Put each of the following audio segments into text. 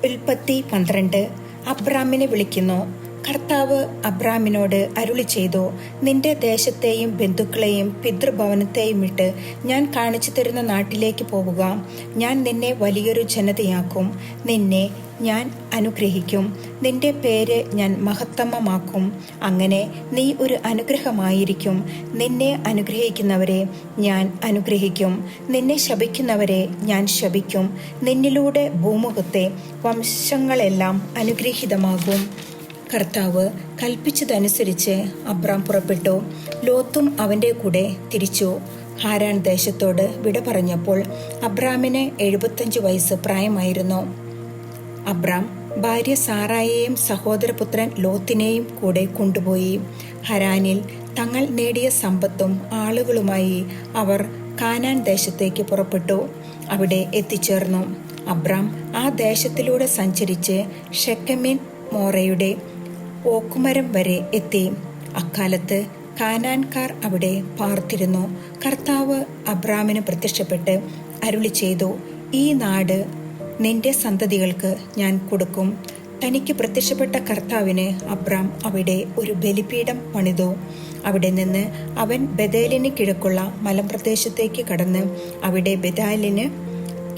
ഉൽപ്പത്തി 12. അബ്രാമിനെ വിളിക്കുന്നു. കർത്താവ് അബ്രാമിനോട് അരുളി ചെയ്തു, നിന്റെ ദേശത്തെയും ബന്ധുക്കളെയും പിതൃഭവനത്തെയും വിട്ട് ഞാൻ കാണിച്ചു തരുന്ന നാട്ടിലേക്ക് പോവുക. ഞാൻ നിന്നെ വലിയൊരു ജനതയാക്കും. നിന്നെ ഞാൻ അനുഗ്രഹിക്കും. നിന്റെ പേര് ഞാൻ മഹത്തമമാക്കും. അങ്ങനെ നീ ഒരു അനുഗ്രഹമായിരിക്കും. നിന്നെ അനുഗ്രഹിക്കുന്നവരെ ഞാൻ അനുഗ്രഹിക്കും. നിന്നെ ശപിക്കുന്നവരെ ഞാൻ ശപിക്കും. നിന്നിലൂടെ ഭൂമുഖത്തെ വംശങ്ങളെല്ലാം അനുഗ്രഹീതമാകും. കർത്താവ് കൽപ്പിച്ചതനുസരിച്ച് അബ്രാം പുറപ്പെട്ടു. ലോത്തും അവൻ്റെ കൂടെ തിരിച്ചു. ഹാരാൻ ദേശത്തോട് വിട പറഞ്ഞപ്പോൾ അബ്രാമിന് 75 വയസ്സ് പ്രായമായിരുന്നു. അബ്രാം ഭാര്യ സാറായെയും സഹോദരപുത്രൻ ലോത്തിനെയും കൂടെ കൊണ്ടുപോയി. ഹരാനിൽ തങ്ങൾ നേടിയ സമ്പത്തും ആളുകളുമായി അവർ കാനാൻ ദേശത്തേക്ക് പുറപ്പെട്ടു. അവിടെ എത്തിച്ചേർന്നു. അബ്രാം ആ ദേശത്തിലൂടെ സഞ്ചരിച്ച് ഷെക്കെമിൻ മോറയുടെ ഓക്കുമരം വരെ എത്തി. അക്കാലത്ത് കാനാൻകാർ അവിടെ പാർത്തിരുന്നു. കർത്താവ് അബ്രാമിന് പ്രത്യക്ഷപ്പെട്ട് അരുളി ചെയ്തു, ഈ നാട് നിന്റെ സന്തതികൾക്ക് ഞാൻ കൊടുക്കും. തനിക്ക് പ്രത്യക്ഷപ്പെട്ട കർത്താവിന് അബ്രാം അവിടെ ഒരു ബലിപീഠം പണിതു. അവിടെ നിന്ന് അവൻ ബേഥേലിന് കിഴക്കുള്ള മലമ്പ്രദേശത്തേക്ക് കടന്ന് അവിടെ ബേഥേലിന്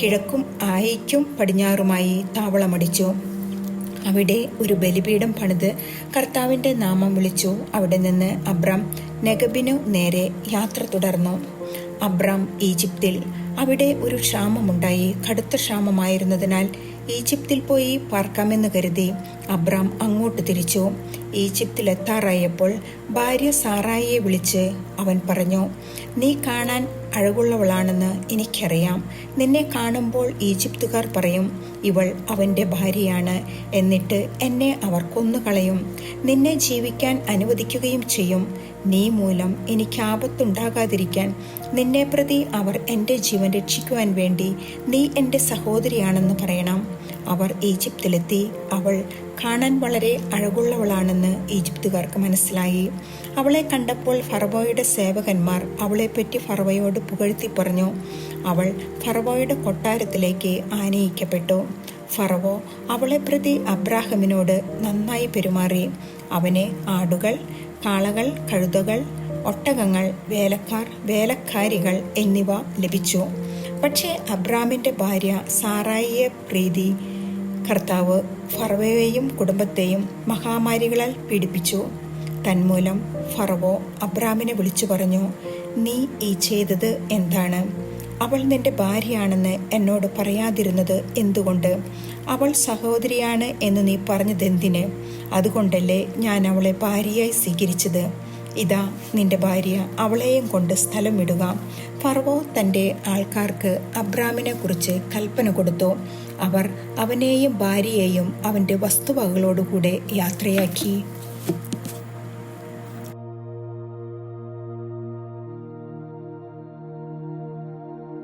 കിഴക്കും ആയിക്കും പടിഞ്ഞാറുമായി താവളമടിച്ചു. അവിടെ ഒരു ബലിപീഠം പണിത് കർത്താവിൻ്റെ നാമം വിളിച്ചു. അവിടെ നിന്ന് അബ്രാം നെഗബിനു നേരെ യാത്ര തുടർന്നു. അബ്രാം ഈജിപ്തിൽ. അവിടെ ഒരു ക്ഷാമമുണ്ടായി. കടുത്ത ക്ഷാമമായിരുന്നതിനാൽ ഈജിപ്തിൽ പോയി പാർക്കാമെന്ന് കരുതി അബ്രാം അങ്ങോട്ട് തിരിച്ചു. ഈജിപ്തിലെത്താറായപ്പോൾ ഭാര്യ സാറായിയെ വിളിച്ച് അവൻ പറഞ്ഞു, നീ കാണാൻ അഴകുള്ളവളാണെന്ന് എനിക്കറിയാം. നിന്നെ കാണുമ്പോൾ ഈജിപ്തുകാർ പറയും, ഇവൾ അവൻ്റെ ഭാര്യയാണ്. എന്നിട്ട് എന്നെ അവർ കൊന്നുകളയും. നിന്നെ ജീവിക്കാൻ അനുവദിക്കുകയും ചെയ്യും. നീ മൂലം എനിക്ക് ആപത്തുണ്ടാകാതിരിക്കാൻ നിന്നെ പ്രതി അവർ എൻ്റെ ജീവൻ രക്ഷിക്കുവാൻ വേണ്ടി നീ എൻ്റെ സഹോദരിയാണെന്ന് പറയണം. അവർ ഈജിപ്തിലെത്തി. അവൾ കാണാൻ വളരെ അഴകുള്ളവളാണെന്ന് ഈജിപ്തുകാർക്ക് മനസ്സിലായി. അവളെ കണ്ടപ്പോൾ ഫറവോയുടെ സേവകന്മാർ അവളെപ്പറ്റി ഫറവോയോട് പുകഴ്ത്തി പറഞ്ഞു. അവൾ ഫറവോയുടെ കൊട്ടാരത്തിലേക്ക് ആനയിക്കപ്പെട്ടു. ഫറവോ അവളെ പ്രതി അബ്രാഹാമിനോട് നന്നായി പെരുമാറി. അവന് ആടുകൾ, കാളകൾ, കഴുതകൾ, ഒട്ടകങ്ങൾ, വേലക്കാർ, വേലക്കാരികൾ എന്നിവ ലഭിച്ചു. പക്ഷേ അബ്രാമിൻ്റെ ഭാര്യ സാറായിയെ പ്രീതി കർത്താവ് ഫറവോയെയും കുടുംബത്തെയും മഹാമാരികളാൽ പീഡിപ്പിച്ചു. തന്മൂലം ഫറവോ അബ്രാമിനെ വിളിച്ചു പറഞ്ഞു, നീ ഈ ചെയ്തത് എന്താണ്? അവൾ നിന്റെ ഭാര്യയാണെന്ന് എന്നോട് പറയാതിരുന്നത് എന്തുകൊണ്ട്? അവൾ സഹോദരിയാണ് എന്ന് നീ പറഞ്ഞതെന്തിന്? അതുകൊണ്ടല്ലേ ഞാൻ അവളെ ഭാര്യയായി സ്വീകരിച്ചത്. ഇതാ നിന്റെ ഭാര്യ, അവളെയും കൊണ്ട് സ്ഥലം വിടുക. ഫറവോ തൻ്റെ ആൾക്കാർക്ക് അബ്രാമിനെ കുറിച്ച് കൽപ്പന കൊടുത്തു. അവർ അവനെയും ഭാര്യയെയും അവൻ്റെ വസ്തുവകകളോടുകൂടെ യാത്രയാക്കി.